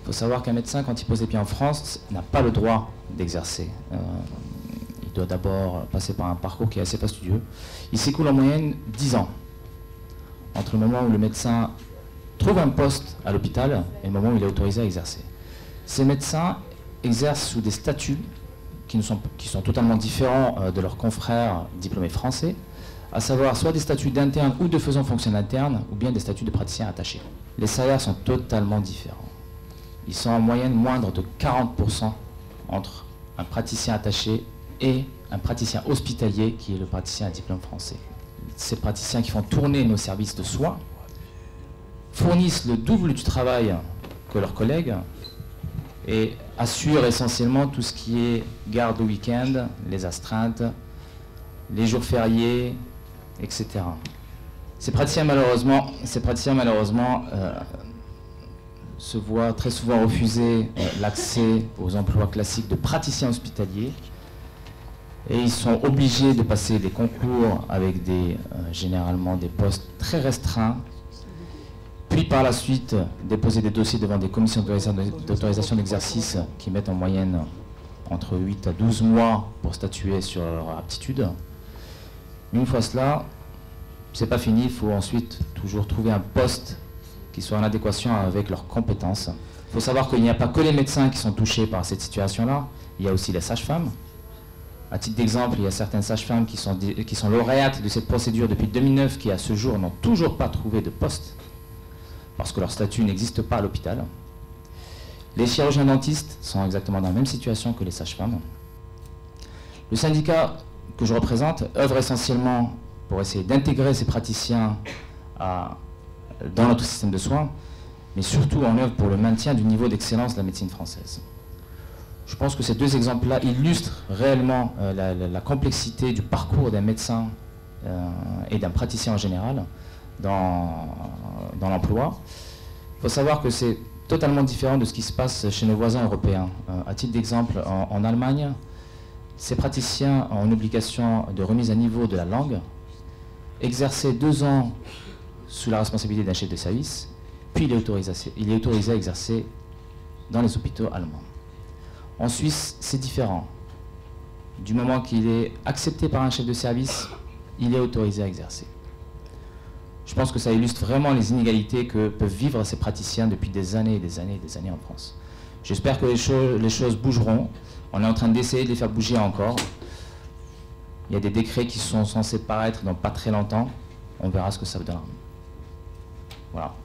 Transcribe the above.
Il faut savoir qu'un médecin, quand il pose les pieds en France, n'a pas le droit d'exercer. Il doit d'abord passer par un parcours qui est assez fastidieux. Il s'écoule en moyenne 10 ans entre le moment où le médecin trouve un poste à l'hôpital et le moment où il est autorisé à exercer. Ces médecins exercent sous des statuts qui sont totalement différents de leurs confrères diplômés français, à savoir soit des statuts d'interne ou de faisant fonction interne, ou bien des statuts de praticiens attachés. Les salaires sont totalement différents. Ils sont en moyenne moindres de 40% entre un praticien attaché et un praticien hospitalier qui est le praticien à diplôme français. Ces praticiens qui font tourner nos services de soins fournissent le double du travail que leurs collègues et assurent essentiellement tout ce qui est garde au week-end, les astreintes, les jours fériés, etc. Ces praticiens malheureusement se voient très souvent refuser l'accès aux emplois classiques de praticiens hospitaliers et ils sont obligés de passer des concours avec généralement des postes très restreints, puis par la suite déposer des dossiers devant des commissions d'autorisation d'exercice qui mettent en moyenne entre 8 à 12 mois pour statuer sur leur aptitude. Une fois cela, c'est pas fini, il faut ensuite toujours trouver un poste qui soit en adéquation avec leurs compétences. Il faut savoir qu'il n'y a pas que les médecins qui sont touchés par cette situation-là, il y a aussi les sages-femmes. À titre d'exemple, il y a certaines sages-femmes qui sont lauréates de cette procédure depuis 2009 qui à ce jour n'ont toujours pas trouvé de poste parce que leur statut n'existe pas à l'hôpital. Les chirurgiens dentistes sont exactement dans la même situation que les sages-femmes. Le syndicat que je représente œuvre essentiellement pour essayer d'intégrer ces praticiens dans notre système de soins, mais surtout on œuvre pour le maintien du niveau d'excellence de la médecine française. Je pense que ces deux exemples-là illustrent réellement la complexité du parcours d'un médecin et d'un praticien en général dans l'emploi. Il faut savoir que c'est totalement différent de ce qui se passe chez nos voisins européens. À titre d'exemple, en Allemagne, ces praticiens ont une obligation de remise à niveau de la langue, exercer 2 ans sous la responsabilité d'un chef de service, puis il est autorisé à exercer dans les hôpitaux allemands. En Suisse, c'est différent. Du moment qu'il est accepté par un chef de service, il est autorisé à exercer. Je pense que ça illustre vraiment les inégalités que peuvent vivre ces praticiens depuis des années et des années et des années en France. J'espère que les choses bougeront. On est en train d'essayer de les faire bouger encore. Il y a des décrets qui sont censés paraître dans pas très longtemps. On verra ce que ça donnera. Voilà.